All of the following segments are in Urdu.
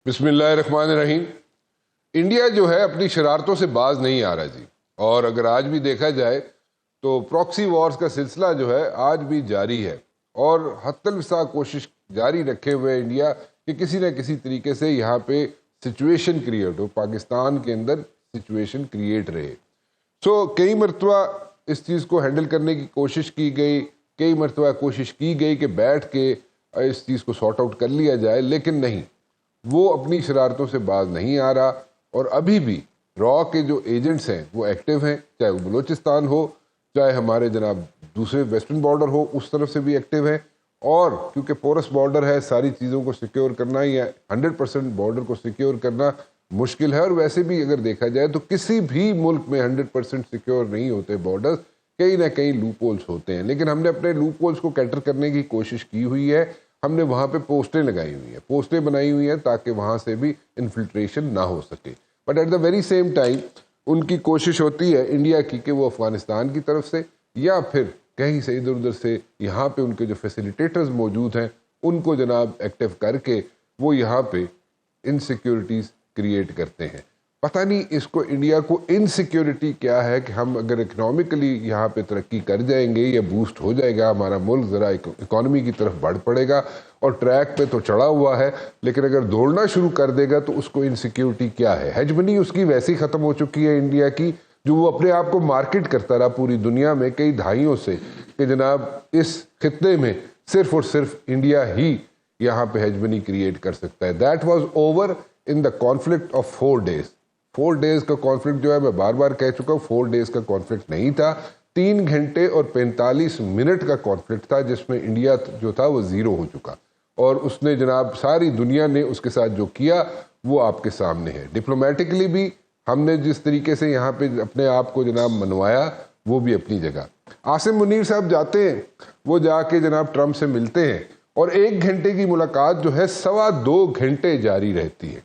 بسم اللہ الرحمن الرحیم۔ انڈیا جو ہے اپنی شرارتوں سے باز نہیں آ رہا جی، اور اگر آج بھی دیکھا جائے تو پراکسی وارز کا سلسلہ جو ہے آج بھی جاری ہے، اور حتی الوسع کوشش جاری رکھے ہوئے انڈیا کہ کسی نہ کسی طریقے سے یہاں پہ سچویشن کریٹ ہو، پاکستان کے اندر سچویشن کریٹ رہے۔ کئی مرتبہ اس چیز کو ہینڈل کرنے کی کوشش کی گئی، کئی مرتبہ کوشش کی گئی کہ بیٹھ کے اس چیز کو سارٹ آؤٹ کر لیا جائے، لیکن نہیں، وہ اپنی شرارتوں سے باز نہیں آ رہا، اور ابھی بھی را کے جو ایجنٹس ہیں وہ ایکٹیو ہیں، چاہے وہ بلوچستان ہو، چاہے ہمارے جناب دوسرے ویسٹرن بارڈر ہو، اس طرف سے بھی ایکٹیو ہیں۔ اور کیونکہ پورس بارڈر ہے، ساری چیزوں کو سیکیور کرنا یا 100% بارڈر کو سیکیور کرنا مشکل ہے، اور ویسے بھی اگر دیکھا جائے تو کسی بھی ملک میں 100% سیکیور نہیں ہوتے بارڈر، کہیں نہ کہیں لوپ ہولز ہوتے ہیں، لیکن ہم نے اپنے لوپ ہولز کو کیٹر کرنے کی کوشش کی ہوئی ہے۔ ہم نے وہاں پہ پوسٹیں لگائی ہوئی ہیں، پوسٹیں بنائی ہوئی ہیں تاکہ وہاں سے بھی انفلٹریشن نہ ہو سکے، but at the very same time ان کی کوشش ہوتی ہے انڈیا کی کہ وہ افغانستان کی طرف سے یا پھر کہیں سے ادھر ادھر سے یہاں پہ ان کے جو فیسیلیٹیٹرز موجود ہیں ان کو جناب ایکٹیو کر کے وہ یہاں پہ انسیکیورٹیز کریٹ کرتے ہیں۔ پتہ نہیں اس کو انڈیا کو انسیکیورٹی کیا ہے کہ ہم اگر اکنامکلی یہاں پہ ترقی کر جائیں گے یا بوسٹ ہو جائے گا ہمارا ملک، ذرا اکانومی کی طرف بڑھ پڑے گا اور ٹریک پہ تو چڑھا ہوا ہے، لیکن اگر دوڑنا شروع کر دے گا تو اس کو انسیکیورٹی کیا ہے؟ ہیجمنی اس کی ویسی ختم ہو چکی ہے انڈیا کی، جو وہ اپنے آپ کو مارکیٹ کرتا رہا پوری دنیا میں کئی دہائیوں سے کہ جناب اس خطے میں صرف اور صرف انڈیا ہی یہاں پہ ہیجمنی کریٹ کر سکتا ہے۔ That was over in the conflict of 4 days۔ 4 days کا کانفلکٹ جو ہے میں بار بار کہہ چکا ہوں، 4 days کا کانفلکٹ نہیں تھا، 3 گھنٹے اور 45 منٹ کا کانفلکٹ تھا، جس میں انڈیا جو تھا وہ زیرو ہو چکا، اور اس نے جناب ساری دنیا نے اس کے ساتھ جو کیا وہ آپ کے سامنے ہے۔ ڈپلومیٹکلی بھی ہم نے جس طریقے سے یہاں پہ اپنے آپ کو جناب منوایا وہ بھی اپنی جگہ۔ عاصم منیر صاحب جاتے ہیں، وہ جا کے جناب ٹرمپ سے ملتے ہیں، اور 1 گھنٹے کی ملاقات جو ہے 2.25 گھنٹے جاری رہتی ہے۔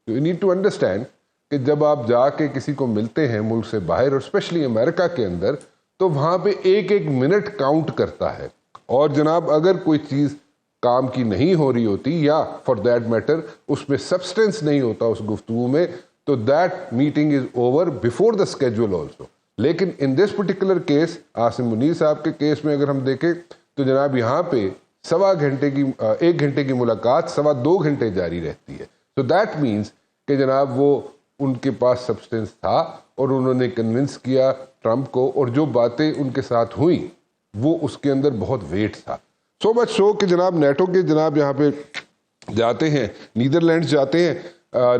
یو نیڈ ٹو انڈرسٹینڈ کہ جب آپ جا کے کسی کو ملتے ہیں ملک سے باہر، اور اسپیشلی امریکہ کے اندر، تو وہاں پہ ایک منٹ کاؤنٹ کرتا ہے، اور جناب اگر کوئی چیز کام کی نہیں ہو رہی ہوتی یا فار دیٹ میٹر اس میں سبسٹینس نہیں ہوتا اس گفتگو میں، تو that meeting is over before the schedule also. لیکن in this particular case, Asim Munir صاحب کے کیس میں اگر ہم دیکھیں تو جناب یہاں پہ 1 گھنٹے کی ملاقات 2.25 گھنٹے جاری رہتی ہے۔ تو دیٹ مینس کہ جناب وہ ان کے پاس سبسٹینس تھا، اور انہوں نے کنونس کیا ٹرمپ کو، اور جو باتیں ان کے ساتھ ہوئیں وہ اس کے اندر بہت ویٹ تھا۔ سو مچ سو کہ جناب نیٹو کے جناب یہاں پہ جاتے ہیں، نیدرلینڈز جاتے ہیں،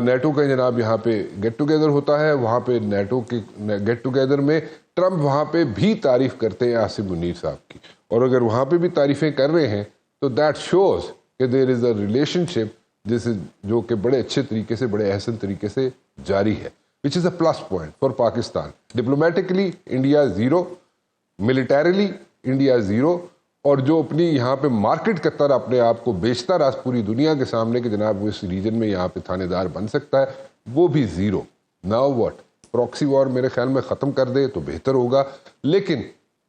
نیٹو کا جناب یہاں پہ گیٹ ٹوگیدر ہوتا ہے، وہاں پہ نیٹو کے گیٹ ٹوگیدر میں ٹرمپ وہاں پہ بھی تعریف کرتے ہیں عاصم منیر صاحب کی، اور اگر وہاں پہ بھی تعریفیں کر رہے ہیں تو دیٹ شوز کہ دیر از اے ریلیشن شپ جو کہ بڑے اچھے طریقے سے، بڑے احسن طریقے سے جاری ہے، which is a plus point for Pakistan. Diplomatically India zero, militarily India zero, اور جو اپنی یہاں پہ مارکیٹ کرتا رہا، اپنے آپ کو بیچتا رہا پوری دنیا کے سامنے کہ جناب وہ اس ریجن میں یہاں پہ تھانے دار بن سکتا ہے، وہ بھی zero. Now what? Proxy war میرے خیال میں ختم کر دے تو بہتر ہوگا، لیکن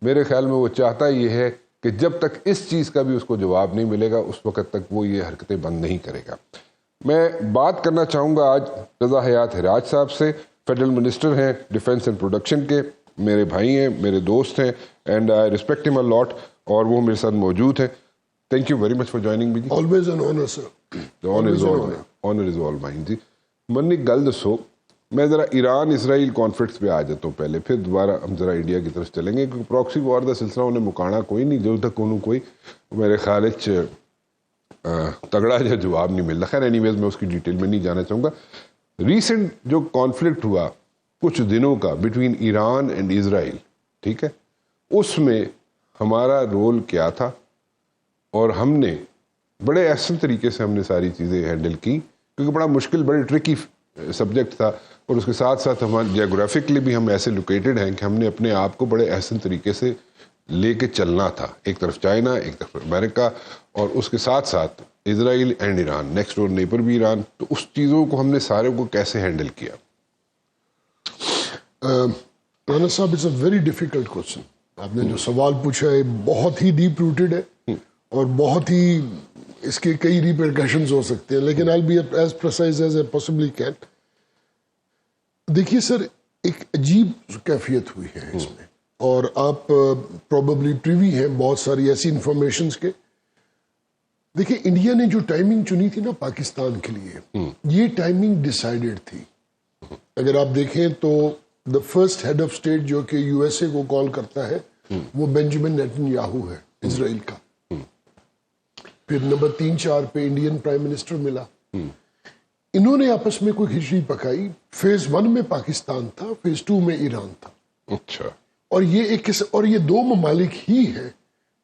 میرے خیال میں وہ چاہتا یہ ہے کہ جب تک اس چیز کا بھی اس کو جواب نہیں ملے گا اس وقت تک وہ یہ حرکتیں بند نہیں کرے گا۔ میں بات کرنا چاہوں گا آج رضا حیات حراج صاحب سے، فیڈرل منسٹر ہیں ڈیفنس اینڈ پروڈکشن کے، میرے بھائی ہیں، میرے دوست ہیں، اینڈ آئی ریسپیکٹ ہم اے لاٹ، اور وہ میرے ساتھ موجود ہیں۔ Thank you very much for joining me ji. Always an honor, sir. Honour is all mine ji. من ایک گل دسو، میں ذرا ایران اسرائیل کانفلکٹس پہ آ جاتا ہوں پہلے، پھر دوبارہ ہم ذرا انڈیا کی طرف چلیں گے، کیونکہ پراکسی وار دا سلسلہ انہیں مکانا کوئی نہیں، جب تک انہوں کوئی میرے خیال تگڑا جو جواب نہیں ملتا۔ خیر اینی ویز میں اس کی ڈیٹیل میں نہیں جانا چاہوں گا۔ ریسنٹ جو کانفلکٹ ہوا کچھ دنوں کا بٹوین ایران اینڈ اسرائیل، ٹھیک ہے، اس میں ہمارا رول کیا تھا، اور ہم نے بڑے احسن طریقے سے ہم نے ساری چیزیں ہینڈل کی، کیونکہ بڑا مشکل، بڑے ٹرکی سبجیکٹ تھا، اور اس کے ساتھ ساتھ ہمارے جیوگرافکلی بھی ہم ایسے لوکیٹڈ ہیں کہ ہم نے اپنے آپ کو بڑے احسن طریقے سے لے کے چلنا تھا، ایک طرف چائنا، ایک طرف امریکہ، اور اس کے ساتھ ساتھ Israel and Iran, next door neighbour بھی ایران۔ تو اس چیزوں کو ہم نے سارے کو کیسے ہینڈل کیا؟ رانا صاحب، it's a very difficult question. آپ نے جو سوال پوچھا ہے بہت ہی ڈیپ روٹیڈ ہے، اور بہت ہی اس کے کئی ریپرکشنز ہو سکتے ہیں، لیکن I'll be as precise as I possibly can. دیکھیے سر، ایک عجیب کیفیت ہوئی ہے اس میں، اور آپ پروبیبلی پریوی ہیں بہت ساری ایسی انفارمیشنز کے. دیکھیں، انڈیا نے جو ٹائمنگ چنی تھی نا پاکستان کے لیے، یہ ٹائمنگ ڈیسائیڈڈ تھی. اگر آپ دیکھیں تو the first head of state جو کہ یو ایس اے کو کال کرتا ہے وہ بینجامن نیتن یاہو ہے، اسرائیل کا. پھر نمبر 3-4 پہ انڈین پرائم منسٹر ملا. انہوں نے آپس میں کوئی ہجری پکائی. فیز 1 میں پاکستان تھا، فیز 2 میں ایران تھا. اچھا. اور یہ 2 ممالک ہی ہیں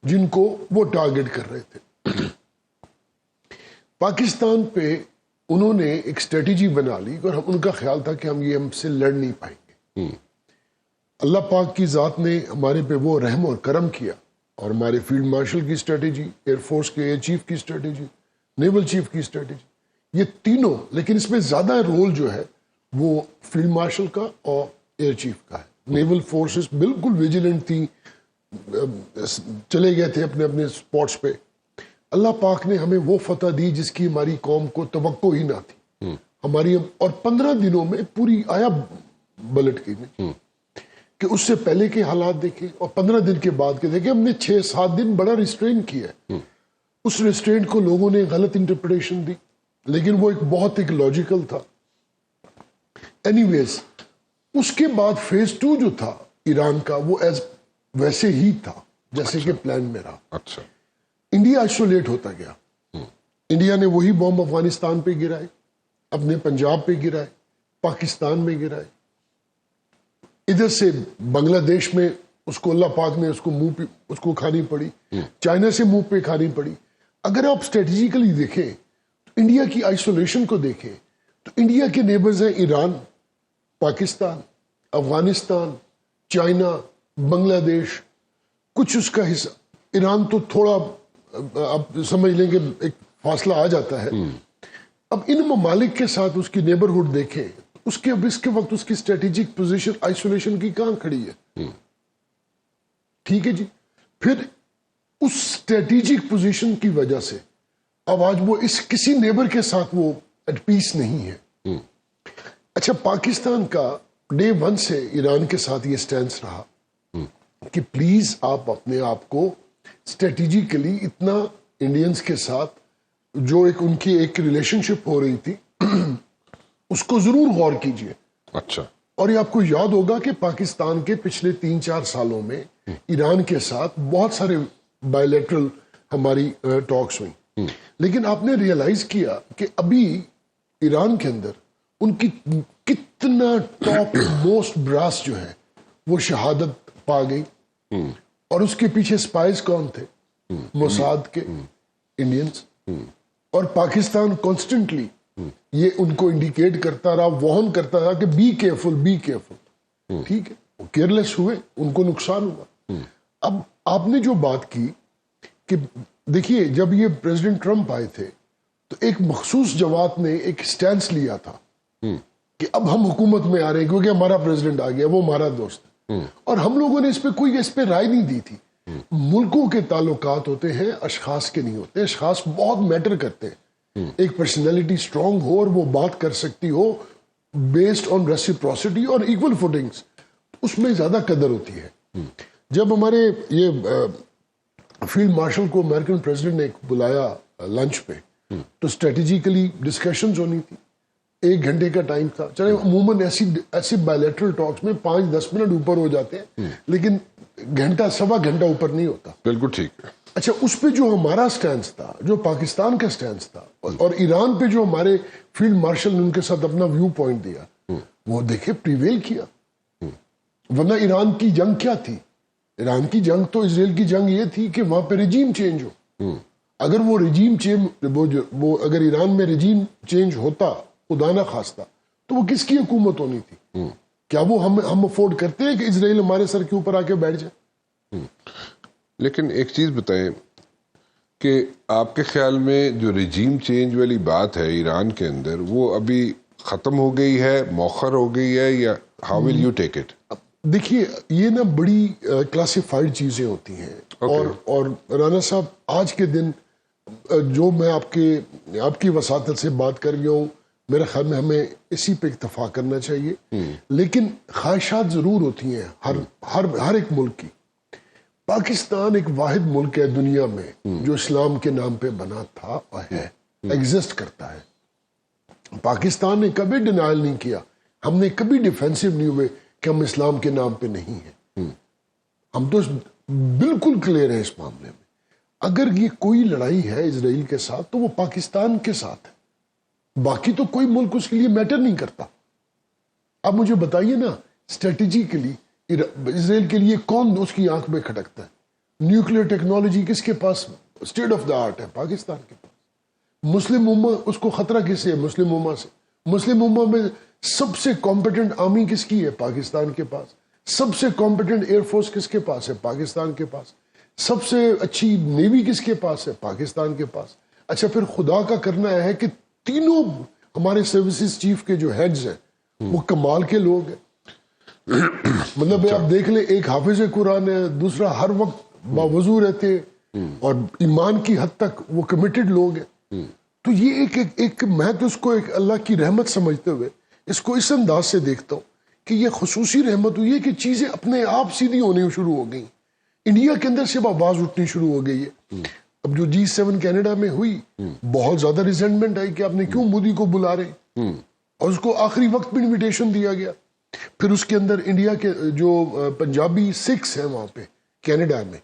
جن کو وہ ٹارگٹ کر رہے تھے. پاکستان پہ انہوں نے ایک اسٹریٹجی بنا لی، اور ان کا خیال تھا کہ ہم سے لڑ نہیں پائیں گے. اللہ پاک کی ذات نے ہمارے پہ وہ رحم اور کرم کیا، اور ہمارے فیلڈ مارشل کی اسٹریٹجی، ایئر فورس کے ایئر چیف کی اسٹریٹجی، نیول چیف کی اسٹریٹجی، یہ تینوں، لیکن اس میں زیادہ رول جو ہے وہ فیلڈ مارشل کا اور ایئر چیف کا ہے. نیول فورسز بالکل ویجیلنٹ تھی، چلے گئے تھے اپنے اپنے اسپاٹس پہ. اللہ پاک نے ہمیں وہ فتح دی جس کی ہماری قوم کو توقع ہی نہ تھی. ہماری اور 15 دنوں میں پوری آیا بلٹ کی کہ اس سے پہلے کے حالات دیکھیں اور 15 دن کے بعد کے دیکھیں. ہم نے 6-7 دن بڑا ریسٹرین کیا ہے. اس ریسٹرینٹ کو لوگوں نے غلط انٹرپریٹیشن دی، لیکن وہ بہت لاجیکل تھا. اینی ویز، اس کے بعد فیز 2 جو تھا ایران کا، وہ ویسے ہی تھا جیسے کہ پلان میں رہا. اچھا. انڈیا آئسولیٹ ہوتا گیا. انڈیا نے وہی بم افغانستان پہ گرائے، اپنے پنجاب پہ گرائے، پاکستان میں گرائے. ادھر سے بنگلہ دیش میں اس کو اللہ پاک نے اس کو کھانی پڑی. چائنا سے منہ پہ کھانی پڑی. اگر آپ اسٹریٹجیکلی دیکھیں تو انڈیا کی آئسولیشن کو دیکھیں تو انڈیا کے نیبرز ہیں ایران، پاکستان، افغانستان، چائنا، بنگلہ دیش، کچھ اس کا حصہ. ایران تو تھوڑا آپ سمجھ لیں کہ ایک فاصلہ آ جاتا ہے. اب ان ممالک کے ساتھ اس کی نیبرہڈ دیکھیں، اس کے وقت اس کی اسٹریٹجک پوزیشن آئسولیشن کی کہاں کھڑی ہے. ٹھیک ہے جی. پھر اس اسٹریٹجک پوزیشن کی وجہ سے اب آج وہ کسی نیبر کے ساتھ وہ ایٹ پیس نہیں ہے. اچھا، پاکستان کا ڈے 1 سے ایران کے ساتھ یہ سٹینس رہا کہ پلیز آپ اپنے آپ کو اسٹریٹجیکلی اتنا انڈینز کے ساتھ جو ان کی ایک ریلیشن شپ ہو رہی تھی اس کو ضرور غور کیجئے. اچھا. اور یہ آپ کو یاد ہوگا کہ پاکستان کے پچھلے 3-4 سالوں میں ایران کے ساتھ بہت سارے بائیلیٹرل ہماری ٹاکس ہوئی، لیکن آپ نے ریئلائز کیا کہ ابھی ایران کے اندر ان کی کتنا ٹاپ موسٹ براس جو ہے وہ شہادت پا گئی. اور اس کے پیچھے سپائز کون تھے؟ موساد کے انڈینز. اور پاکستان کانسٹنٹلی یہ ان کو انڈیکیٹ کرتا رہا، وارن کرتا رہا کہ بی کیئرفل، بی کیئرفل. ٹھیک ہے، وہ کیئرلیس ہوئے، ان کو نقصان ہوا. اب آپ نے جو بات کی کہ دیکھیے، جب یہ پریزیڈنٹ ٹرمپ آئے تھے تو ایک مخصوص جماعت نے ایک سٹینس لیا تھا کہ اب ہم حکومت میں آ رہے ہیں کیونکہ ہمارا پریزیڈنٹ آ گیا، وہ ہمارا دوست ہے. اور ہم لوگوں نے اس پہ رائے نہیں دی تھی. ملکوں کے تعلقات ہوتے ہیں، اشخاص کے نہیں ہوتے. اشخاص بہت میٹر کرتے ہیں. ایک پرسنالٹی اسٹرانگ ہو اور وہ بات کر سکتی ہو بیسڈ آن ریسیپروسٹی اور ایکول فوٹنگز، اس میں زیادہ قدر ہوتی ہے. جب ہمارے یہ فیلڈ مارشل کو امریکن پریزیڈنٹ نے بلایا لنچ پہ تو اسٹریٹجیکلی ڈسکشنز ہونی تھی. 1 گھنٹے کا ٹائم تھا. چلے عموماً ایسی بائیلیٹرل ٹاکس میں 5-10 منٹ اوپر ہو جاتے ہیں، لیکن گھنٹہ 1.25 گھنٹہ اوپر نہیں ہوتا. بالکل ٹھیک ہے. اچھا، اس پہ جو ہمارا سٹینس تھا، جو پاکستان کا سٹینس تھا، اور ایران پہ جو ہمارے فیلڈ مارشل نے ان کے ساتھ اپنا ویو پوائنٹ دیا، وہ دیکھے پریویل کیا. ورنہ ایران کی جنگ کیا تھی؟ ایران کی جنگ تو اسرائیل کی جنگ یہ تھی کہ وہاں پہ رجیم چینج ہو. اگر وہ رجیم چینج اگر ایران میں رجیم چینج ہوتا، خدا نہ خواستہ، تو وہ کس کی حکومت ہونی تھی؟ کیا وہ ہم افورڈ کرتے ہیں کہ اسرائیل ہمارے سر کے اوپر آ کے بیٹھ جائے؟ لیکن ایک چیز بتائیں کہ آپ کے خیال میں جو رجیم چینج والی بات ہے ایران کے اندر، وہ ابھی ختم ہو گئی ہے، مؤخر ہو گئی ہے، یا how will you take it? دیکھیے، یہ نا بڑی کلاسیفائڈ چیزیں ہوتی ہیں. اور رانا صاحب، آج کے دن جو میں آپ کی وساطت سے بات کر گیا ہوں، میرے خیال میں ہمیں اسی پہ اکتفا کرنا چاہیے، لیکن خواہشات ضرور ہوتی ہیں ہر ایک ملک کی۔ پاکستان ایک واحد ملک ہے دنیا میں جو اسلام کے نام پہ بنا تھا اور ہے، ایگزسٹ کرتا ہے۔ پاکستان نے کبھی ڈینائل نہیں کیا، ہم نے کبھی ڈیفینسو نہیں ہوئے کہ ہم اسلام کے نام پہ نہیں ہیں، ہم تو بالکل کلیئر ہیں اس معاملے میں۔ اگر یہ کوئی لڑائی ہے اسرائیل کے ساتھ تو وہ پاکستان کے ساتھ ہے، باقی تو کوئی ملک اس کے لیے میٹر نہیں کرتا۔ اب مجھے بتائیے نا، اسٹریٹجیکلی اسرائیل کے لیے کون اس کی آنکھ میں کھٹکتا ہے؟ نیوکلیر ٹیکنالوجی کس کے پاس اسٹیٹ آف دا آرٹ ہے؟ پاکستان کے پاس۔ مسلم امہ اس کو خطرہ کس سے ہے؟ مسلم امہ سے۔ مسلم امہ میں سب سے کمپیٹنٹ آرمی کس کی ہے؟ پاکستان کے پاس۔ سب سے کمپیٹنٹ ایئر فورس کس کے پاس ہے؟ پاکستان کے پاس۔ سب سے اچھی نیوی کس کے پاس ہے؟ پاکستان کے پاس۔ اچھا، پھر خدا کا کرنا ہے کہ تینوں ہمارے سروسز چیف کے جو ہیڈز ہیں وہ کمال کے لوگ ہیں۔ مطلب آپ دیکھ لیں، ایک حافظ قرآن ہے، دوسرا ہر وقت باوضو رہتے ہیں اور ایمان کی حد تک وہ کمیٹڈ لوگ ہیں۔ تو یہ ایک میں تو اس کو ایک اللہ کی رحمت سمجھتے ہوئے اس کو اس انداز سے دیکھتا ہوں کہ یہ خصوصی رحمت ہوئی ہے کہ چیزیں اپنے آپ سیدھی ہونے شروع ہو گئی۔ انڈیا کے اندر سے آواز اٹھنی شروع ہو گئی ہے۔ اب جو G7 کینیڈا میں ہوئی، بہت زیادہ ریزنٹمنٹ آئی کہ آپ نے کیوں مودی کو بلا رہے، اور اس کو آخری وقت بھی انویٹیشن دیا گیا۔ پھر اس کے اندر انڈیا کے جو پنجابی سکھس ہیں وہاں پہ کینیڈا میں،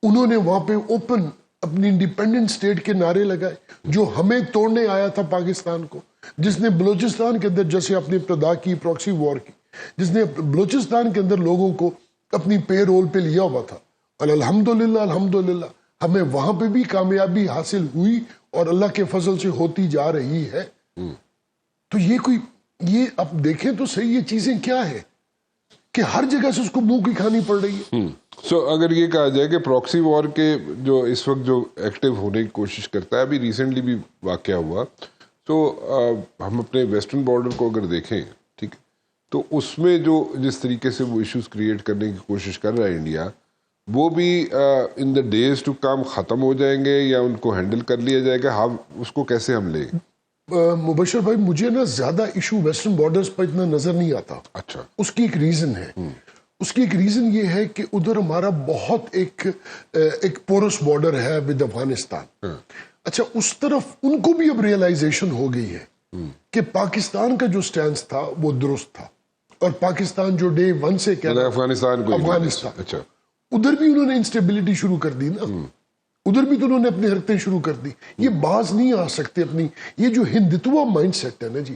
انہوں نے وہاں پہ اوپن اپنی انڈیپینڈنٹ اسٹیٹ کے نعرے لگائے، جو ہمیں توڑنے آیا تھا پاکستان کو، جس نے بلوچستان کے اندر جیسے اپنی ابتدا کی پراکسی وار کی، جس نے بلوچستان کے اندر لوگوں کو اپنی پے رول پہ لیا ہوا تھا، اور الحمدللہ ہمیں وہاں پہ بھی کامیابی حاصل ہوئی اور اللہ کے فضل سے ہوتی جا رہی ہے۔ تو یہ اب دیکھیں تو صحیح، یہ چیزیں کیا ہے کہ ہر جگہ سے اس کو منہ کی کھانی پڑ رہی ہے۔ سو اگر یہ کہا جائے کہ پراکسی وار کے جو اس وقت جو ایکٹیو ہونے کی کوشش کرتا ہے، ابھی ریسنٹلی بھی واقعہ ہوا، تو ہم اپنے ویسٹرن بارڈر کو اگر دیکھیں، ٹھیک، تو اس میں جو جس طریقے سے وہ ایشوز کریٹ کرنے کی کوشش کر رہا ہے انڈیا، وہ بھی ان دا ڈیز ٹو کم ختم ہو جائیں گے یا ان کو ہینڈل کر لیا جائے گا؟ ہم اس کو کیسے ہم لیں؟ مبشر بھائی، مجھے نا زیادہ ایشو ویسٹرن بارڈرز پر اتنا نظر نہیں آتا۔ اچھا، اس کی ایک ریزن ہے، اس کی ایک ریزن یہ ہے کہ ادھر ہمارا بہت ایک پورس بارڈر ہے ود افغانستان۔ اچھا، اس طرف ان کو بھی اب ریئلائزیشن ہو گئی ہے کہ پاکستان کا جو سٹینس تھا وہ درست تھا، اور پاکستان جو ڈے ون سے کہہ رہا افغانستان، اچھا، ادھر بھی انہوں نے انسٹیبلٹی شروع کر دی نا، ادھر بھی تو انہوں نے اپنی حرکتیں شروع کر دی۔ یہ باز نہیں آ سکتے اپنی، یہ جو ہندتوا مائنڈ سیٹ ہے نا جی،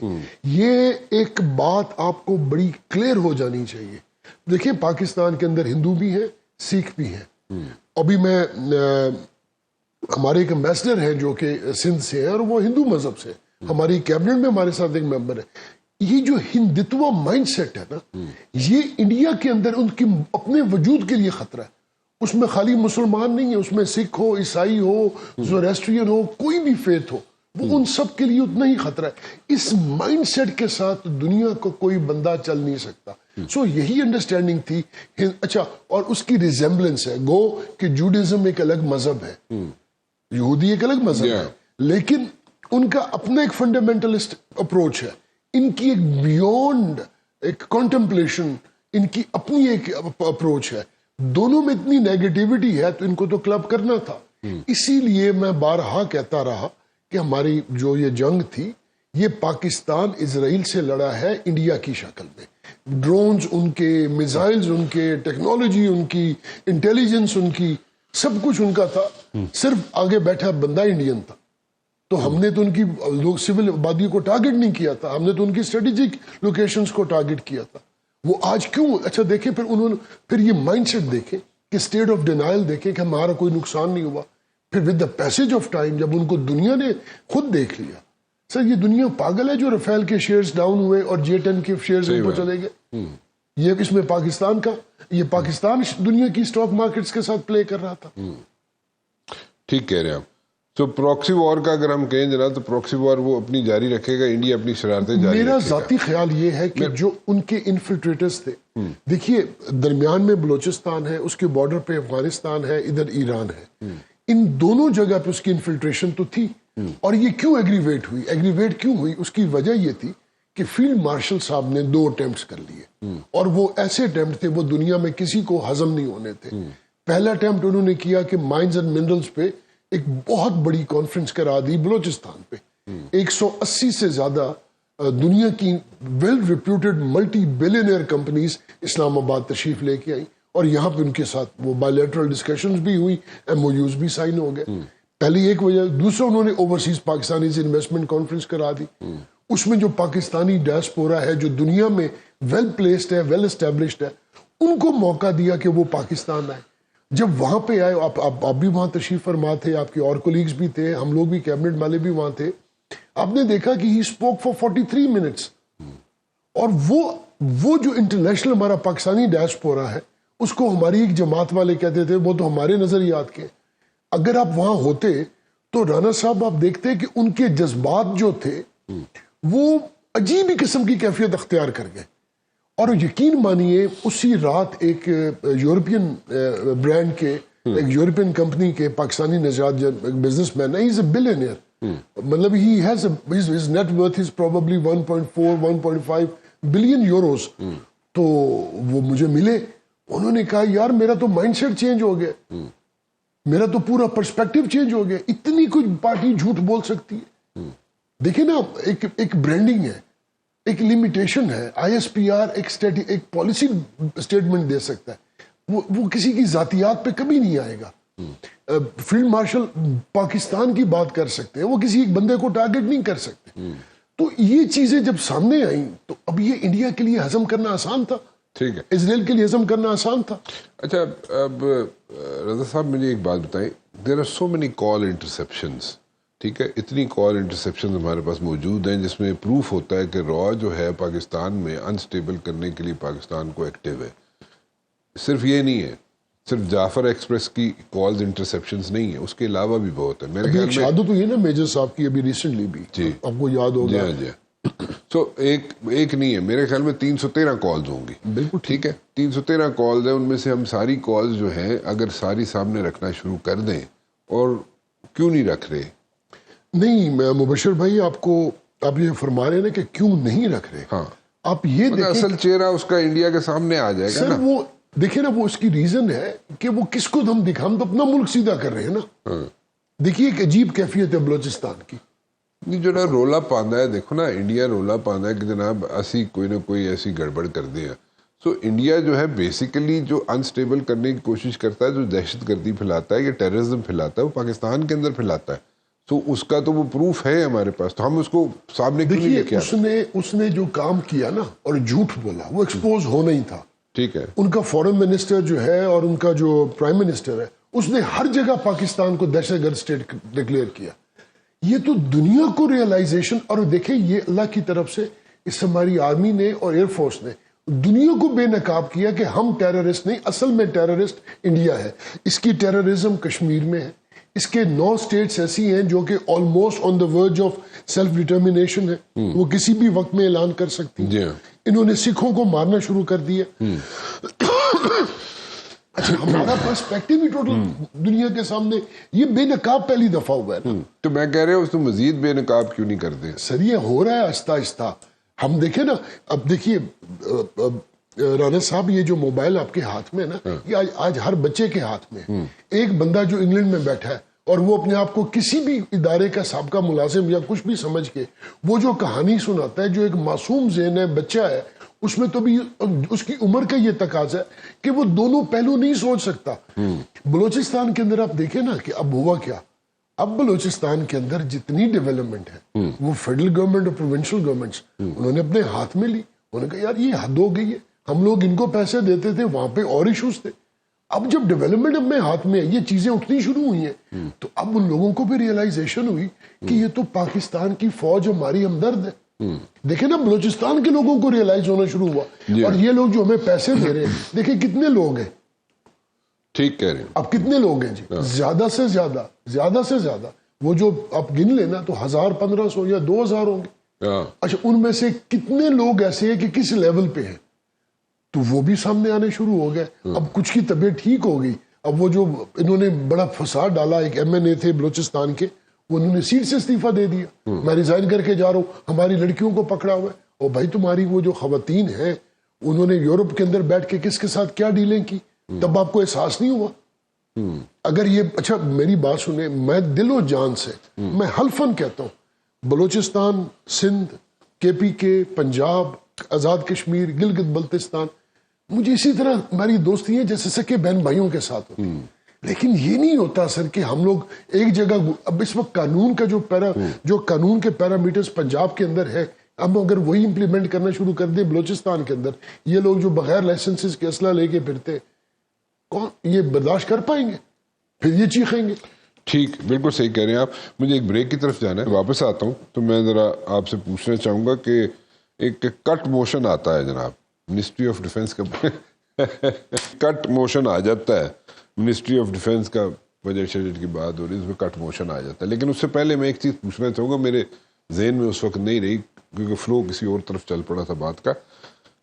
یہ ایک بات آپ کو بڑی کلیئر ہو جانی چاہیے۔ دیکھیں، پاکستان کے اندر ہندو بھی ہیں، سکھ بھی ہیں۔ ابھی میں ہمارے ایک امبیسڈر ہیں جو کہ سندھ سے ہیں اور وہ ہندو مذہب سے، ہماری کیبنٹ میں ہمارے ساتھ ایک ممبر ہے۔ یہ جو ہندتوا مائنڈ سیٹ ہے نا، یہ انڈیا کے اندر ان کی اپنے وجود کے لیے خطرہ ہے۔ اس میں خالی مسلمان نہیں ہے، اس میں سکھ ہو، عیسائی ہو، زوریسٹرین ہو، کوئی بھی فیتھ ہو، وہ ان سب کے لیے اتنا ہی خطرہ ہے۔ اس مائنڈ سیٹ کے ساتھ دنیا کو کوئی بندہ چل نہیں سکتا۔ سو یہی انڈرسٹینڈنگ تھی۔ اچھا، اور اس کی ریزمبلنس ہے، گو کہ جوڈیزم ایک الگ مذہب ہے، یہودی ایک الگ مذہب ہے، لیکن ان کا اپنا ایک فنڈامنٹلسٹ اپروچ ہے، ان کی ایک بیونڈ ایک کانٹمپلیشن، ان کی اپنی ایک اپروچ ہے۔ دونوں میں اتنی نیگیٹیوٹی ہے تو ان کو تو کلب کرنا تھا۔ اسی لیے میں بارہا کہتا رہا کہ ہماری جو یہ جنگ تھی، یہ پاکستان اسرائیل سے لڑا ہے انڈیا کی شکل میں۔ ڈرونز ان کے، میزائلز ان کے، ٹیکنالوجی ان کی، انٹیلیجنس ان کی، سب کچھ ان کا تھا، صرف آگے بیٹھا بندہ انڈین تھا۔ تو ہم نے تو ان کی سول آبادی کو ٹارگٹ نہیں کیا تھا، ہم نے تو ان کی اسٹریٹجک لوکیشنز کو ٹارگٹ کیا تھا۔ وہ آج کیوں؟ اچھا دیکھیں، پھر یہ مائنڈ سیٹ دیکھیں کہ اسٹیٹ آف ڈینائل دیکھیں کہ ہمارا کوئی نقصان نہیں ہوا۔ پھر with the passage of time جب ان کو دنیا نے خود دیکھ لیا، سر یہ دنیا پاگل ہے جو رفیل کے شیئرز ڈاؤن ہوئے اور J10 کے شیئرز اوپر چلے گئے۔ یہ اس میں پاکستان کا، یہ پاکستان دنیا کی اسٹاک مارکیٹس کے ساتھ پلے کر رہا تھا۔ ٹھیک کہہ رہے ہیں آپ۔ تو پراکسی وار کا اگر ہم کہیں جناب، تو پراکسی وار وہ اپنی جاری رکھے گا، انڈیا اپنی شرارتیں جاری رکھے گا۔ میرا ذاتی خیال یہ ہے کہ جو ان کے انفلٹریٹرز تھے، دیکھیے درمیان میں بلوچستان ہے، اس کے بارڈر پہ افغانستان ہے، ادھر ایران ہے، ان دونوں جگہ پہ اس کی انفلٹریشن تو تھی. اور یہ کیوں ایگریویٹ کیوں ہوئی؟ اس کی وجہ یہ تھی کہ فیلڈ مارشل صاحب نے 2 اٹیمپٹس کر لیے اور وہ ایسے اٹیمپٹ تھے وہ دنیا میں کسی کو ہضم نہیں ہونے تھے. پہلا اٹیمپٹ انہوں نے کیا کہ مائنز اینڈ منرلز پہ ایک بہت بڑی کانفرنس کرا دی بلوچستان پہ. 180 سے زیادہ دنیا کی well reputed multi billionaire companies Islamabad تشریف لے کے آئیں اور یہاں پہ ان کے ساتھ وہ بائیلیٹرل ڈسکشنز بھی ہوئی, MOUs بھی سائن ہو گئے. پہلی ایک وجہ. دوسرا انہوں نے اوورسیز پاکستانی سے انویسٹمنٹ کانفرنس کرا دی. اس میں جو پاکستانی ڈائسپورا ہے جو دنیا میں ویل پلیسڈ ہے, ویل اسٹیبلشڈ ہے, ان کو موقع دیا کہ وہ پاکستان آئے. جب وہاں پہ آئے, آپ بھی وہاں تشریف فرما تھے, آپ کے اور کولیگز بھی تھے, ہم لوگ بھی کیبنٹ والے بھی وہاں تھے. آپ نے دیکھا کہ ہی اسپوک فار 43 منٹس. اور وہ جو انٹرنیشنل ہمارا پاکستانی ڈائسپورا ہے اس کو ہماری ایک جماعت والے کہتے تھے وہ تو ہمارے نظریات کے. اگر آپ وہاں ہوتے تو رانا صاحب آپ دیکھتے کہ ان کے جذبات جو تھے وہ عجیب ہی قسم کی کیفیت اختیار کر گئے. اور یقین مانیے اسی رات ایک یورپین برانڈ کے, ایک یورپین کمپنی کے پاکستانی نژاد بزنس مین ہے, he's a billionaire. مطلب his net worth is probably 1.4-1.5 billion euros. تو وہ مجھے ملے, انہوں نے کہا یار میرا تو مائنڈ سیٹ چینج ہو گیا, میرا تو پورا پرسپیکٹو چینج ہو گیا. اتنی کوئی پارٹی جھوٹ بول سکتی ہے؟ دیکھیں نا, ایک برانڈنگ ہے, ایک لمیٹیشن ہے. ISPR ایک پالیسی اسٹیٹمنٹ دے سکتا ہے, وہ کسی کی ذاتیات پہ کبھی نہیں آئے گا. فیلڈ مارشل پاکستان کی بات کر سکتے ہیں, وہ کسی ایک بندے کو ٹارگٹ نہیں کر سکتے. تو یہ چیزیں جب سامنے آئیں تو اب یہ انڈیا کے لیے ہضم کرنا آسان تھا, ٹھیک ہے, اسرائیل کے لیے ہضم کرنا آسان تھا. اچھا اب رضا صاحب مجھے ایک بات بتائیں, دیر آر سو مینی کال انٹرسیپشنز, ٹھیک ہے, اتنی کال انٹرسیپشنز ہمارے پاس موجود ہیں جس میں پروف ہوتا ہے کہ را جو ہے پاکستان میں انسٹیبل کرنے کے لیے پاکستان کو ایکٹیو ہے. صرف یہ نہیں ہے, صرف جعفر ایکسپریس کی کالز انٹرسیپشنز نہیں ہیں, اس کے علاوہ بھی بہت ہے. میرے خیال میں شہادت ہوئی نا میجر صاحب کی ابھی ریسنٹلی بھی, جی آپ کو یاد ہوگا. جی سو ایک نہیں ہے, میرے خیال میں 313 کالز ہوں گی. بالکل ٹھیک ہے, 313 کالز ہیں, ان میں سے ہم ساری کالز جو ہیں اگر ساری سامنے رکھنا شروع کر دیں, اور کیوں نہیں رکھ رہے؟ نہیں مبشر بھائی, آپ یہ فرما رہے ہیں نا کہ کیوں نہیں رکھ رہے. ہاں, آپ یہ دیکھیں اصل چہرہ اس کا انڈیا کے سامنے آ جائے گا سر. نا. وہ دیکھیں نا, وہ اس کی ریزن ہے کہ وہ کس کو ہم دکھا, ہم تو اپنا ملک سیدھا کر رہے ہیں نا. دیکھیے ایک عجیب کیفیت ہے بلوچستان کی. نہیں جو نا رولا پاندا ہے, دیکھو نا انڈیا رولا پاندا ہے کہ جناب اسی کوئی نہ کوئی ایسی گڑبڑ کر دیا. سو انڈیا جو ہے بیسیکلی جو انسٹیبل کرنے کی کوشش کرتا ہے, جو دہشت گردی پھیلاتا ہے یا ٹیررزم پھیلاتا ہے, وہ پاکستان کے اندر پھیلاتا ہے. تو اس کا تو وہ پروف ہے ہمارے پاس, تو ہم اس کو سامنے کیوں نہیں لے کے آتے؟ اس نے جو کام کیا نا اور جھوٹ بولا, وہ ایکسپوز ہونا ہی تھا. ٹھیک ہے, ان کا فورن منسٹر جو ہے اور ان کا جو پرائم منسٹر ہے, اس نے ہر جگہ پاکستان کو دہشت گرد اسٹیٹ ڈکلیئر کیا. یہ تو دنیا کو ریئلائزیشن, اور دیکھیں یہ اللہ کی طرف سے اس ہماری آرمی نے اور ایئر فورس نے دنیا کو بے نقاب کیا کہ ہم ٹیررسٹ نہیں, اصل میں ٹیررسٹ انڈیا ہے. اس کی ٹیررزم کشمیر میں ہے, اس کے 9 اسٹیٹس ایسی ہیں جو کہ almost on the verge of self determination ہے, وہ کسی بھی وقت میں اعلان کر سکتی ہیں. انہوں نے سکھوں کو مارنا شروع کر دیا. اچھا, ہمارا پرسپیکٹو بھی ٹوٹل دنیا کے سامنے یہ بے نقاب پہلی دفعہ ہوا ہے. تو میں کہہ رہا ہوں اس تو مزید بے نقاب کیوں نہیں کرتے؟ سر یہ ہو رہا ہے آہستہ آہستہ. ہم دیکھیں نا, اب دیکھیے رانا صاحب, یہ جو موبائل آپ کے ہاتھ میں ہے نا, یہ آج ہر بچے کے ہاتھ میں. ایک بندہ جو انگلینڈ میں بیٹھا ہے اور وہ اپنے آپ کو کسی بھی ادارے کا سابقہ ملازم یا کچھ بھی سمجھ کے وہ جو کہانی سناتا ہے, جو ایک معصوم ذہن ہے, بچہ ہے, اس میں تو بھی اس کی عمر کا یہ تقاضا ہے کہ وہ دونوں پہلو نہیں سوچ سکتا. بلوچستان کے اندر آپ دیکھیں نا کہ اب ہوا کیا. اب بلوچستان کے اندر جتنی ڈیولپمنٹ ہے وہ فیڈرل گورنمنٹ اور پروونشل گورنمنٹس انہوں نے اپنے ہاتھ میں لی. انہوں نے کہا یار یہ حد ہو گئی ہے, ہم لوگ ان کو پیسے دیتے تھے, وہاں پہ اور ایشوز تھے. اب جب ڈیولپمنٹ اپنے ہاتھ میں ہے, یہ چیزیں اٹھنی شروع ہوئی ہیں, تو اب ان لوگوں کو بھی ریئلائزیشن ہوئی کہ یہ تو پاکستان کی فوج ہماری ہمدرد ہے. دیکھیں نا بلوچستان کے لوگوں کو ریئلائز ہونا شروع ہوا, اور یہ لوگ جو ہمیں پیسے دے رہے ہیں, دیکھیں کتنے لوگ ہیں. ٹھیک کہہ رہے ہیں. اب کتنے لوگ ہیں جی, زیادہ سے زیادہ وہ جو آپ گن لینا تو 1000-1500 یا 2000 ہوں گے. اچھا, ان میں سے کتنے لوگ ایسے ہیں کہ کس لیول پہ ہیں, تو وہ بھی سامنے آنے شروع ہو گئے. اب کچھ کی طبیعت ٹھیک ہو گئی, اب وہ جو انہوں نے بڑا فساد ڈالا، ایک ایم این اے تھے بلوچستان کے، وہ انہوں نے سیٹ سے استعفیٰ دے دیا، میں ریزائن کر کے جا رہا ہوں، ہماری لڑکیوں کو پکڑا ہوا ہے. اور بھائی تمہاری وہ جو خواتین ہیں انہوں نے یورپ کے اندر بیٹھ کے کس کے ساتھ کیا ڈیلیں کی، تب آپ کو احساس نہیں ہوا؟ اگر یہ اچھا میری بات سنیں، میں دل و جان سے میں حلفاً کہتا ہوں، بلوچستان، سندھ، کے پی کے، پنجاب، آزاد کشمیر، گلگت بلتستان، مجھے اسی طرح ہماری دوستی ہے جیسے سکے بہن بھائیوں کے ساتھ ہوتی ہے. لیکن یہ نہیں ہوتا سر کہ ہم لوگ ایک جگہ، اب اس وقت قانون کا جو قانون کے پیرامیٹرز پنجاب کے اندر ہے، اب اگر وہی امپلیمنٹ کرنا شروع کر دیں بلوچستان کے اندر، یہ لوگ جو بغیر لائسنسز کے اسلحہ لے کے پھرتے، کون یہ برداشت کر پائیں گے؟ پھر یہ چیخیں گے. ٹھیک، بالکل صحیح کہہ رہے ہیں آپ. مجھے ایک بریک کی طرف جانا ہے، واپس آتا ہوں تو میں ذرا آپ سے پوچھنا چاہوں گا کہ ایک کٹ موشن آتا ہے جناب منسٹری آف ڈیفنس کا کٹ موشن آ جاتا ہے منسٹری آف ڈیفنس کا، بجٹ شجٹ کی بات ہو رہی ہے، اس میں کٹ موشن آ جاتا ہے. لیکن اس سے پہلے میں ایک چیز پوچھنا چاہوں گا، میرے ذہن میں اس وقت نہیں رہی کیونکہ فلو کسی اور طرف چل پڑا تھا بات کا.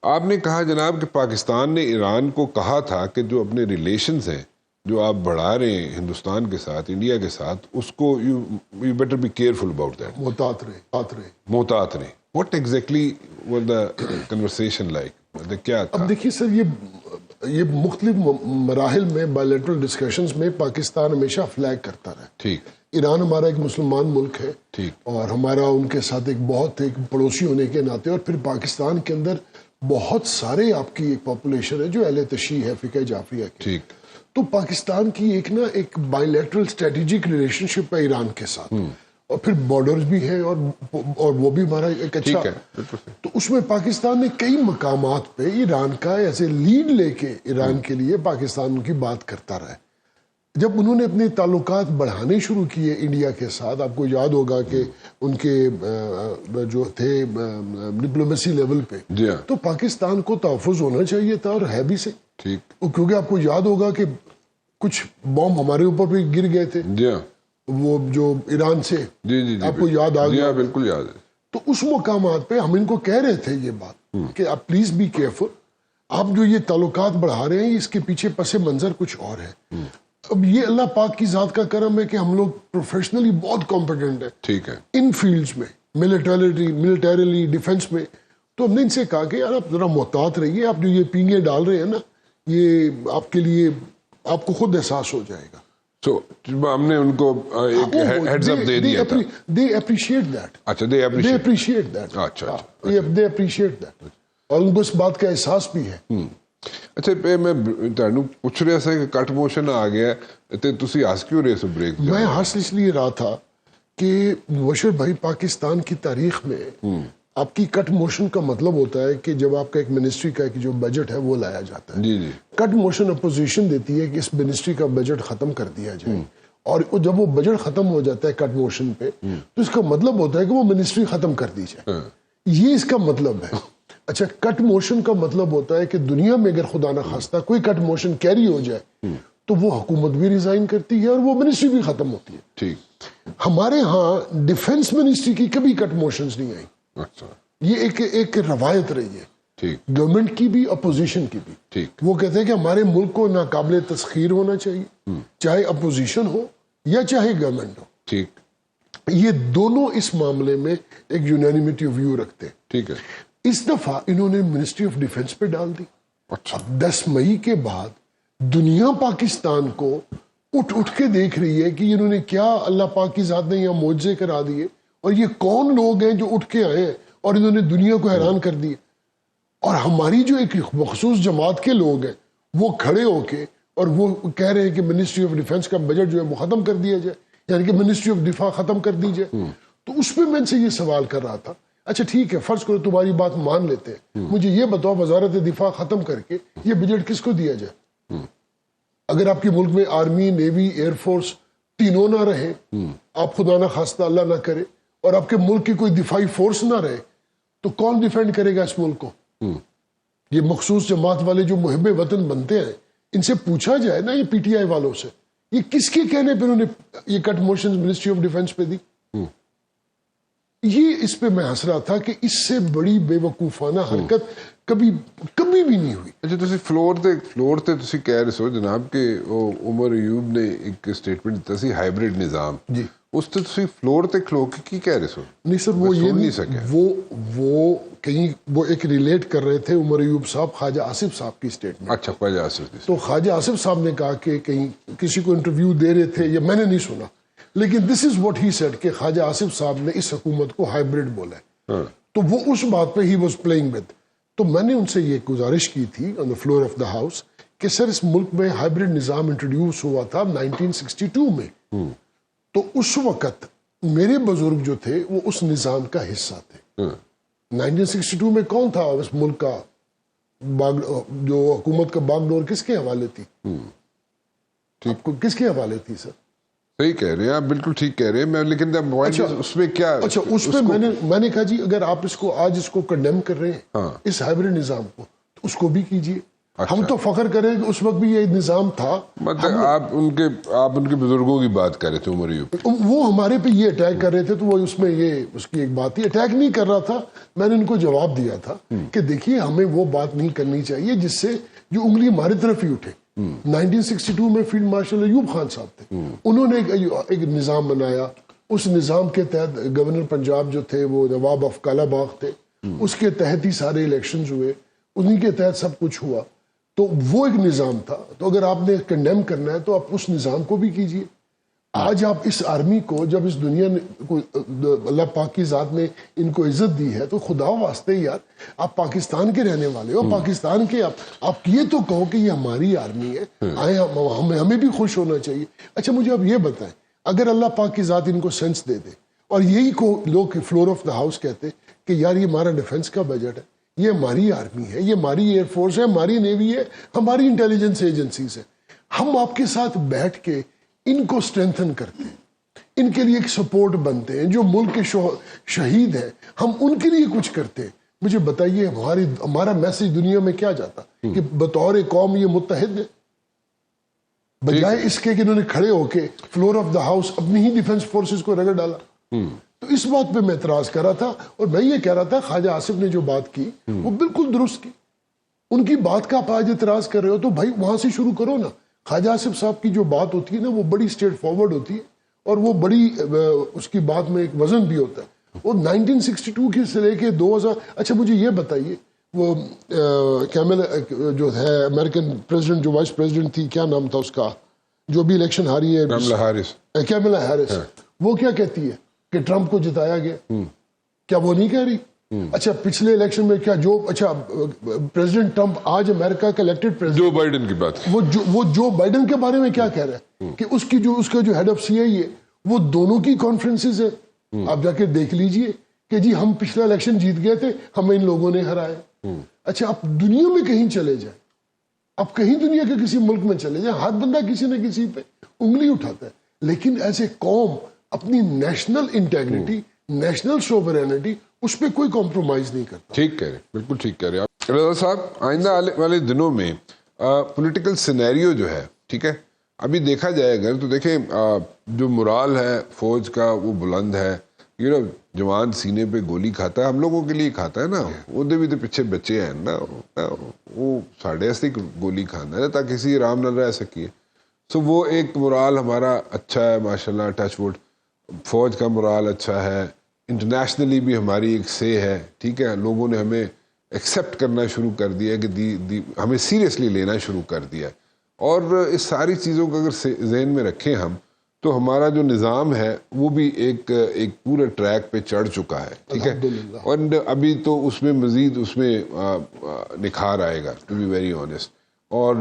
آپ نے کہا جناب کہ پاکستان نے ایران کو کہا تھا کہ جو اپنے ریلیشنز ہیں جو آپ بڑھا رہے ہیں ہندوستان کے ساتھ، انڈیا کے ساتھ، اس کو you better be careful about that. محتاط رہیں. What exactly was the conversation like? کیا تھا؟ اب دیکھیے سر، یہ مختلف مراحل میں بائیلیٹرل ڈسکشنز میں پاکستان ہمیشہ فلیگ کرتا رہا. ٹھیک. ایران ہمارا ایک مسلمان ملک ہے، ٹھیک، اور ہمارا ان کے ساتھ ایک پڑوسی ہونے کے ناطے، اور پھر پاکستان کے اندر بہت سارے آپ کی ایک پاپولیشن ہے جو اہل تشیع ہے، فقہ جعفریہ کی. ٹھیک. تو پاکستان کی ایک بائیلیٹرل اسٹریٹجک ریلیشن شپ ہے ایران کے ساتھ، اور پھر بارڈرز بھی ہیں، اور وہ بھی ہمارا ایک اچھا. تو اس میں پاکستان نے کئی مقامات پہ ایران کا ایسے لیڈ لے کے ایران کے لیے پاکستان کی بات کرتا رہا ہے. جب انہوں نے اپنے تعلقات بڑھانے شروع کیے انڈیا کے ساتھ، آپ کو یاد ہوگا کہ ان کے جو تھے ڈپلومیسی لیول پہ، تو پاکستان کو تحفظ ہونا چاہیے تھا، اور ہے بھی سے. ٹھیک. کیونکہ آپ کو یاد ہوگا کہ کچھ بم ہمارے اوپر بھی گر گئے تھے، وہ جو ایران سے، آپ کو یاد آ گیا؟ بالکل یاد ہے. تو اس مقامات پہ ہم ان کو کہہ رہے تھے یہ بات کہ آپ پلیز بی کیئرفل، آپ جو یہ تعلقات بڑھا رہے ہیں اس کے پیچھے پس منظر کچھ اور ہے. اب یہ اللہ پاک کی ذات کا کرم ہے کہ ہم لوگ پروفیشنلی بہت کمپیٹنٹ ہیں. ٹھیک ہے. ان فیلڈز میں، ملٹریلی ڈیفنس میں. تو ہم نے ان سے کہا کہ یار آپ ذرا محتاط رہیے، آپ جو یہ پینگیں ڈال رہے ہیں نا، یہ آپ کے لیے، آپ کو خود احساس ہو جائے گا. تو ہم نے ان کو ایک ہیڈز اپ دے دیا تھا. they appreciate that. اچھا، they appreciate that. اچھا. they appreciate that. اور ان کو اس بات کا احساس بھی ہے. اچھا، میں تانوں پوچھ رہا تھا کہ کٹ موشن آ گیا تے تسی ہس کیوں رہے سو بریک؟ میں ہس اس لیے رہا تھا کہ مبشر بھائی، پاکستان کی تاریخ میں آپ کی کٹ موشن کا مطلب ہوتا ہے کہ جب آپ کا ایک منسٹری کا جو بجٹ ہے وہ لایا جاتا ہے. جی. کٹ موشن اپوزیشن دیتی ہے کہ اس منسٹری کا بجٹ ختم کر دیا جائے، اور جب وہ بجٹ ختم ہو جاتا ہے کٹ موشن پہ، تو اس کا مطلب ہوتا ہے کہ وہ منسٹری ختم کر دی جائے. یہ اس کا مطلب ہے. اچھا، کٹ موشن کا مطلب ہوتا ہے کہ دنیا میں اگر خدا نہ خواستہ کوئی کٹ موشن کیری ہو جائے تو وہ حکومت بھی ریزائن کرتی ہے اور وہ منسٹری بھی ختم ہوتی ہے. ٹھیک. ہمارے ہاں ڈیفنس منسٹری کی کبھی کٹ موشنز نہیں آئی. اچھا. یہ ایک روایت رہی ہے. ٹھیک. گورنمنٹ کی بھی، اپوزیشن کی بھی. ٹھیک. وہ کہتے ہیں کہ ہمارے ملک کو ناقابل تسخیر ہونا چاہیے، چاہے اپوزیشن ہو یا چاہے گورنمنٹ ہو. ٹھیک. یہ دونوں اس معاملے میں ایک یونینیمٹی آف ویو رکھتے ہیں. ٹھیک ہے. اس دفعہ انہوں نے منسٹری آف ڈیفنس پہ ڈال دی. اچھا. 10 مئی کے بعد دنیا پاکستان کو اٹھ کے دیکھ رہی ہے کہ انہوں نے کیا اللہ پاک کی ذات نے یہاں معجزے کرا دیے، اور یہ کون لوگ ہیں جو اٹھ کے آئے ہیں اور انہوں نے دنیا کو حیران کر دیے. اور ہماری جو ایک مخصوص جماعت کے لوگ ہیں وہ کھڑے ہو کے اور وہ کہہ رہے ہیں کہ منسٹری آف ڈیفنس کا بجٹ جو ہے وہ ختم کر دیا جائے، یعنی کہ منسٹری آف دفاع ختم کر دی جائے. تو اس پہ میں ان سے یہ سوال کر رہا تھا، اچھا ٹھیک ہے، فرض کرو تمہاری بات مان لیتے ہیں، مجھے یہ بتاؤ وزارت دفاع ختم کر کے یہ بجٹ کس کو دیا جائے؟ اگر آپ کے ملک میں آرمی، نیوی، ایئر فورس تینوں نہ رہے، آپ خدا نہ خواستہ اللہ نہ کرے، اور آپ کے ملک کی کوئی دفاعی فورس نہ رہے، تو کون ڈیفینڈ کرے گا اس ملک کو؟ یہ مخصوص جماعت والے جو محب وطن بنتے ہیں، ان سے پوچھا جائے نا، یہ پی ٹی آئی والوں سے، یہ کس کے کہنے پہ انہوں نے یہ کٹ موشن منسٹری آف ڈیفنس پہ دی؟ یہ اس پہ میں ہنس رہا تھا کہ اس سے بڑی بے وقوفانہ حرکت کبھی بھی نہیں ہوئی. اچھا تسی فلور تے تسی کہہ رہے سو جناب کہ عمر ایوب نے ایک سٹیٹمنٹ دیتا سی ہائبرڈ نظام, جی اس تے تسی فلور تے کھلو کے کی کہہ رہے سو؟ نہیں سر, وہ یہ نہیں, وہ کہیں وہ ایک ریلیٹ کر رہے تھے عمر ایوب صاحب خواجہ آصف صاحب کی سٹیٹمنٹ. اچھا خواجہ آصف. تو خواجہ آصف صاحب نے کہا کہ کہیں کسی کو انٹرویو دے رہے تھے, یا میں نے نہیں سنا, لیکن دس از واٹ ہی سیڈ کہ خواجہ آصف صاحب نے اس حکومت کو ہائبرڈ بولا ہے. تو وہ اس بات پہ ہی واز پلئنگ ود. تو میں نے ان سے یہ گزارش کی تھی on the floor of the house کہ سر اس ملک میں ہائبرڈ نظام انٹروڈیوس ہوا تھا 1962 میں. تو اس وقت میرے بزرگ جو تھے وہ اس نظام کا حصہ تھے. 1962 میں کون تھا اس ملک کا جو حکومت کا باغ ڈور کس کے حوالے تھی؟ آپ کو کس کے حوالے تھی سر؟ صحیح کہہ رہے ہیں آپ, بالکل ٹھیک کہہ رہے ہیں. میں لیکن اس میں کیا, اچھا اس پہ میں نے کہا جی اگر آپ اس کو آج اس کو کنڈیم کر رہے ہیں اس ہائبرڈ نظام کو, تو اس کو بھی کیجئے. ہم تو فخر کریں کہ اس وقت بھی یہ نظام تھا. مطلب آپ ان کے بزرگوں کی بات کر رہے تھے عمر ایوب, وہ ہمارے پہ یہ اٹیک کر رہے تھے, تو وہ اس میں یہ اس کی ایک بات تھی. اٹیک نہیں کر رہا تھا, میں نے ان کو جواب دیا تھا کہ دیکھیے ہمیں وہ بات نہیں کرنی چاہیے جس سے جو انگلی ہماری طرف ہی اٹھے. 1962 میں فیلڈ مارشل ایوب خان صاحب تھے, انہوں نے ایک نظام بنایا. اس نظام کے تحت گورنر پنجاب جو تھے وہ نواب آف کالا باغ تھے, اس کے تحت ہی سارے الیکشنز ہوئے, انہی کے تحت سب کچھ ہوا. تو وہ ایک نظام تھا. تو اگر آپ نے کنڈیم کرنا ہے تو آپ اس نظام کو بھی کیجئے. آج آپ اس آرمی کو جب اس دنیا نے اللہ پاک کی ذات نے ان کو عزت دی ہے, تو خدا واسطے یار آپ پاکستان کے رہنے والے ہو, پاکستان کے آپ یہ تو کہو کہ یہ ہماری آرمی ہے, آئے ہمیں بھی خوش ہونا چاہیے. اچھا مجھے اب یہ بتائیں, اگر اللہ پاک کی ذات ان کو سینس دے دے, اور یہی کو لوگ فلور آف دا ہاؤس کہتے کہ یار یہ ہمارا ڈیفنس کا بجٹ ہے, یہ ہماری آرمی ہے, یہ ہماری ایئر فورس ہے, ہماری نیوی ہے, ہماری انٹیلیجنس ایجنسیز ہے, ہم آپ کے ساتھ بیٹھ کے ان کو اسٹرینتھن کرتے ہیں, ان کے لیے ایک سپورٹ بنتے ہیں, جو ملک کے شہید ہیں ہم ان کے لیے کچھ کرتے ہیں. مجھے بتائیے ہمارا میسج دنیا میں کیا جاتا کہ بطور قوم یہ متحد ہے, بجائے اس کے کہ انہوں نے کھڑے ہو کے فلور آف دا ہاؤس اپنی ہی ڈیفنس فورسز کو رگڑ ڈالا. تو اس بات پہ میں اعتراض کر رہا تھا, اور میں یہ کہہ رہا تھا خواجہ آصف نے جو بات کی وہ بالکل درست کی. ان کی بات کا آپ آج اعتراض کر رہے ہو تو بھائی وہاں سے شروع کرو نا. خواجہ آصف صاحب کی جو بات ہوتی ہے نا وہ بڑی اسٹریٹ فارورڈ ہوتی ہے, اور وہ بڑی اس کی بات میں ایک وزن بھی ہوتا ہے. وہ 1962 کی سے لے کے 2000. اچھا مجھے یہ بتائیے وہ کیملا جو ہے امریکن پریزیڈنٹ, جو وائس پریزیڈنٹ تھی, کیا نام تھا اس کا, جو بھی الیکشن ہاری ہے, کیملا ہیرس, وہ کیا کہتی ہے کہ ٹرمپ کو جتایا گیا؟ کیا وہ نہیں کہہ رہی؟ اچھا پچھلے الیکشن میں کیا پریزیڈنٹ ٹرمپ آج امریکہ کا الیکٹڈ پریزیڈنٹ, جو بائیڈن کی بات, وہ جو بائیڈن کے بارے میں کیا کہہ رہا ہے کہ اس کا جو ہیڈ آف سی آئی ہے وہ دونوں کی کانفرنسز ہے, آپ جا کے دیکھ لیجئے کہ جی ہم پچھلا الیکشن جیت گئے تھے, ہمیں ان لوگوں نے ہرایا. اچھا آپ دنیا میں کہیں چلے جائیں, آپ کہیں دنیا کے کسی ملک میں چلے جائیں, ہر بندہ کسی نہ کسی پہ انگلی اٹھاتا ہے, لیکن ایز اے قوم اپنی نیشنل انٹیگریٹی, نیشنل سوورینٹی, اس پہ کوئی کمپرومائز نہیں کرتا. ٹھیک کہہ رہے, بالکل ٹھیک کہہ رہے آپ. رضا صاحب آئندہ والے دنوں میں پولیٹیکل سینیریو جو ہے, ٹھیک ہے, ابھی دیکھا جائے اگر تو دیکھیں جو مرال ہے فوج کا وہ بلند ہے. جوان سینے پہ گولی کھاتا ہے, ہم لوگوں کے لیے کھاتا ہے نا, وہ بھی تو پیچھے بچے ہیں نا, وہ ساڑھے ایسے گولی کھانا ہے تاکہ کسی آرام نہ رہ سکیے. سو وہ ایک مرال ہمارا اچھا ہے ماشاءاللہ, ٹچ ووڈ. فوج کا مرال اچھا ہے, انٹرنیشنلی بھی ہماری ایک سے ہے, ٹھیک ہے, لوگوں نے ہمیں ایکسیپٹ کرنا شروع کر دیا کہ ہمیں سیریسلی لینا شروع کر دیا. اور اس ساری چیزوں کو اگر ذہن میں رکھیں ہم, تو ہمارا جو نظام ہے وہ بھی ایک پورے ٹریک پہ چڑھ چکا ہے, ٹھیک ہے, اور ابھی تو اس میں مزید اس میں نکھار آئے گا, ٹو بی ویری آنیسٹ. اور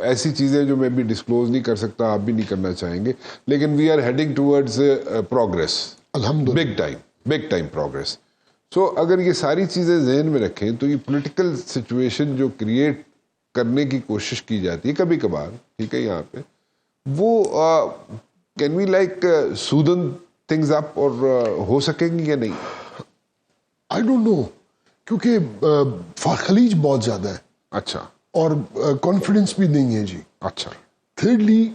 ایسی چیزیں جو میں بھی ڈسکلوز نہیں کر سکتا, آپ بھی نہیں کرنا چاہیں گے, لیکن we are heading towards progress, big time progress. So اگر یہ ساری چیزیں ذہن میں رکھیں تو یہ پولیٹیکل سچویشن جو کریٹ کرنے کی کوشش کی جاتی ہے کبھی کبھار, ٹھیک ہے, یہاں پہ وہ can we like soften things up, اور ہو سکیں گی یا نہیں؟ آئی ڈونٹ نو, کیونکہ خلیج بہت زیادہ ہے. اچھا, اور کانفیڈنس بھی نہیں ہے جی. اچھا. تھرڈلی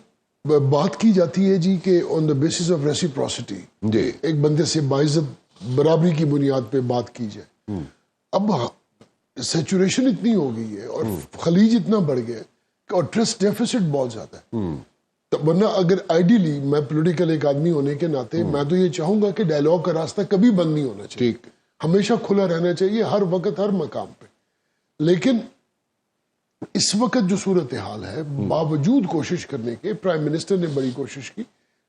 بات کی جاتی ہے جی کہ آن دا بیسس آف ریسیپروسٹی, جی, ایک بندے سے باعزت برابری کی بنیاد پہ بات کی جائے. اب سیچوریشن اتنی ہو گئی ہے اور خلیج اتنا بڑھ گیا ہے اور ٹرسٹ ڈیفیسٹ بہت زیادہ ہے. ورنہ اگر آئیڈیلی میں پولیٹیکل ایک آدمی ہونے کے ناطے میں تو یہ چاہوں گا کہ ڈائلاگ کا راستہ کبھی بند نہیں ہونا چاہیے, ہمیشہ کھلا رہنا چاہیے ہر وقت ہر مقام پہ. لیکن اس وقت جو صورتحال ہے, باوجود کوشش کرنے کے, پرائم منسٹر نے بڑی کوشش کی,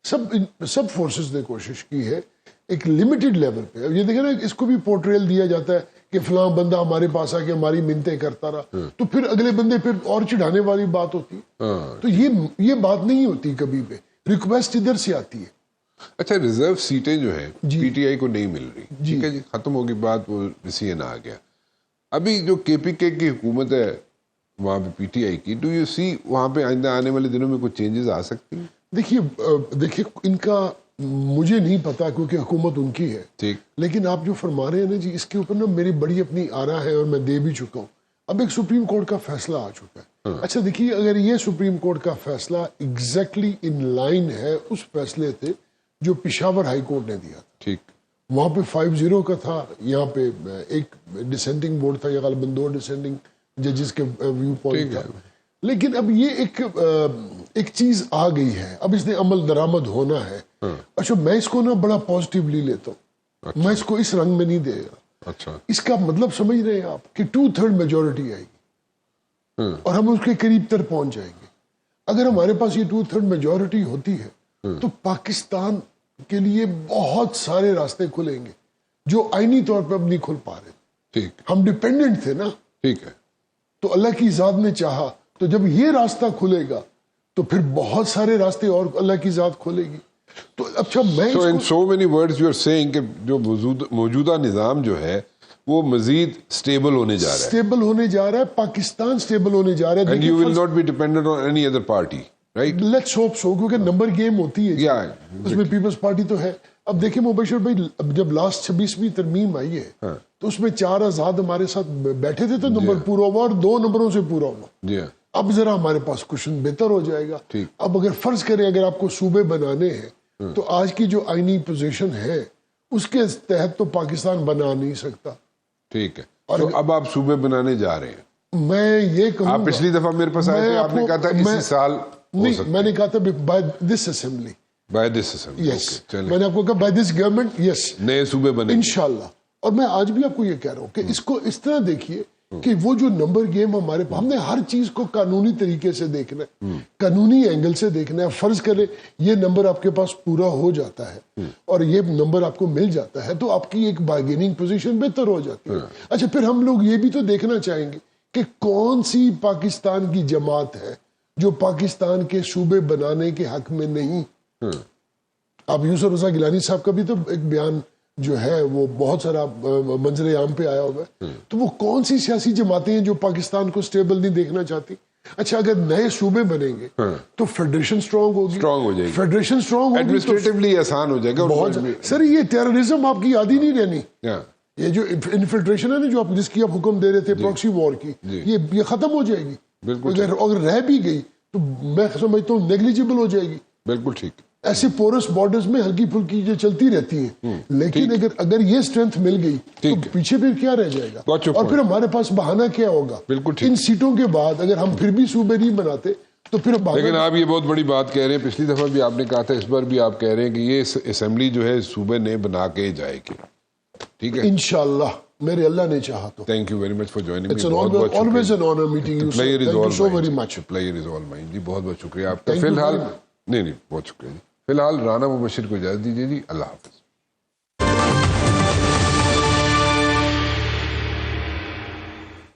سب فورسز نے کوشش کی ہے ایک لمیٹڈ لیول پہ. یہ دیکھیں نا, اس کو بھی پورٹریل دیا جاتا ہے کہ فلاں بندہ ہمارے پاس آ کے ہماری منتیں کرتا رہا, تو پھر اگلے بندے پھر اور چڑھانے والی بات ہوتی ہے. تو یہ بات نہیں ہوتی کبھی پہ, ریکویسٹ ادھر سے آتی ہے. اچھا, ریزرو سیٹیں جو ہیں پی ٹی آئی کو نہیں مل رہی, ٹھیک ہے جی, ختم ہوگی بات, وہ سی این آ گیا. ابھی جو کے پی کے کی حکومت ہے وہاں پہ پی ٹی آئی کی, ڈو یو سی وہاں پہ آئندہ آنے والے دنوں میں کچھ چینجز آ سکتی ہیں؟ دیکھیے ان کا مجھے نہیں پتا کیونکہ حکومت ان کی ہے, ٹھیک, لیکن آپ جو فرما رہے ہیں نا جی, اس کے اوپر نا میری بڑی اپنی آرا ہے اور میں دے بھی چکا ہوں. اب ایک سپریم کورٹ کا فیصلہ آ چکا ہے. اچھا دیکھیے, اگر یہ سپریم کورٹ کا فیصلہ ایگزیکٹلی ان لائن ہے اس فیصلے تھے جو پشاور ہائی کورٹ نے دیا تھا, ٹھیک, وہاں پہ 5-0 کا تھا, یہاں پہ ایک ڈسینٹنگ بورڈ تھا, یا غالباً 2 ڈسینٹنگ ججز کے ویو پوائنٹ تھا. لیکن اب یہ ایک چیز آ گئی ہے, اب اس نے عمل درآمد ہونا ہے. اچھا, میں اس کو نا بڑا پازیٹیولی لیتا ہوں, میں اس کو اس رنگ میں نہیں دے گا. اچھا, اس کا مطلب سمجھ رہے ہیں آپ کہ 2/3 میجورٹی آئے گی اور ہم اس کے قریب تر پہنچ جائیں گے. اگر ہمارے پاس یہ 2/3 میجورٹی ہوتی ہے تو پاکستان کے لیے بہت سارے راستے کھلیں گے جو آئینی طور پہ اب نہیں کھل پا رہے. ٹھیک, ہم ڈیپینڈنٹ تھے نا, ٹھیک ہے, تو اللہ کی ذات نے چاہا تو جب یہ راستہ کھلے گا تو پھر بہت سارے راستے اور اللہ کی ذات کھولے گی. تو اچھا میں in so many words you are saying کہ جو موجودہ نظام جو ہے وہ مزید سٹیبل ہونے جا رہا ہے, سٹیبل ہونے جا رہا ہے, پاکستان سٹیبل ہونے جا رہا ہے. and you will not be dependent on any other party, right? Let's hope so, کیونکہ نمبر گیم ہوتی ہے, اس میں پیپلز پارٹی تو ہے. اب دیکھیں مبشر بھائی, جب لاسٹ 26ویں ترمیم آئی ہے تو اس میں 4 آزاد ہمارے ساتھ بیٹھے تھے تو نمبر پورا ہوا اور 2 نمبروں سے پورا ہوا. جی, اب ذرا ہمارے پاس کوشچن بہتر ہو جائے گا. اب اگر فرض کریں اگر آپ کو صوبے بنانے ہیں تو آج کی جو آئینی پوزیشن ہے اس کے تحت تو پاکستان بنا نہیں سکتا. ٹھیک ہے, تو اب آپ صوبے بنانے جا رہے ہیں. میں یہ کہوں, آپ پچھلی دفعہ میرے پاس آئے تھے, آپ نے کہا تھا اسی سال, نہیں میں نے کہا تھا بائی دس اسمبلی, یس, میں نے آپ کو کہا بائی دس گورنمنٹ, یس, نئے صوبے بنے انشاءاللہ. اور میں آج بھی آپ کو یہ کہہ رہا ہوں کہ اس کو اس طرح دیکھیے کہ وہ جو نمبر گیم ہمارے ہم نے ہر چیز کو قانونی طریقے سے دیکھنا ہے, قانونی اینگل سے دیکھنا ہے. فرض کرے یہ نمبر آپ کے پاس پورا ہو جاتا ہے اور یہ نمبر آپ کو مل جاتا ہے تو آپ کی ایک بارگیننگ پوزیشن بہتر ہو جاتی ہے. اچھا, پھر ہم لوگ یہ بھی تو دیکھنا چاہیں گے کہ کون سی پاکستان کی جماعت ہے جو پاکستان کے صوبے بنانے کے حق میں نہیں. اب یوسف رضا گیلانی صاحب کا بھی تو ایک بیان جو ہے وہ بہت سارا منظر عام پہ آیا ہوا ہے. تو وہ کون سی سیاسی جماعتیں ہیں جو پاکستان کو سٹیبل نہیں دیکھنا چاہتی؟ اچھا, اگر نئے صوبے بنیں گے تو فیڈریشن سٹرونگ ہوگی, اسٹرانگ ہو جائے گی, فیڈریشن سٹرونگ ہوگی, ایڈمنسٹریٹولی آسان ہو جائے گا. بہت سر, یہ ٹیررزم آپ کی یاد ہی نہیں رہنی. یہ جو انفلٹریشن ہے نا جو آپ جس کی آپ حکم دے رہے تھے پراکسی وار کی, یہ ختم ہو جائے گی. اگر رہ بھی گئی تو میں سمجھتا ہوں نیگلیجیبل ہو جائے گی. بالکل ٹھیک. ایسے پورس بارڈرز میں ہلکی پھلکی جو چلتی رہتی ہیں, لیکن اگر یہ اسٹرینتھ مل گئی تو پیچھے پھر کیا رہ جائے گا, اور پھر ہمارے پاس بہانہ کیا ہوگا. ان سیٹوں کے بعد اگر ہم پھر بھی صوبے نہیں بناتے تو پھر. لیکن آپ یہ بہت بڑی بات کہہ رہے ہیں, پچھلی دفعہ بھی آپ نے کہا تھا, اس بار بھی آپ کہہ رہے ہیں کہ یہ اسمبلی جو ہے صوبے نے بنا کے جائے گی. ٹھیک ہے, انشاءاللہ میرے اللہ نے چاہا تو. Thank you very much for joining me. always an honor meeting you. Thank you so very much. Player is all mine. جی بہت بہت شکریہ آپ کا. فی الحال نہیں بہت شکریہ جی. فی الحال رانا مبشر کو اجازت دیجیے جی. اللہ حافظ.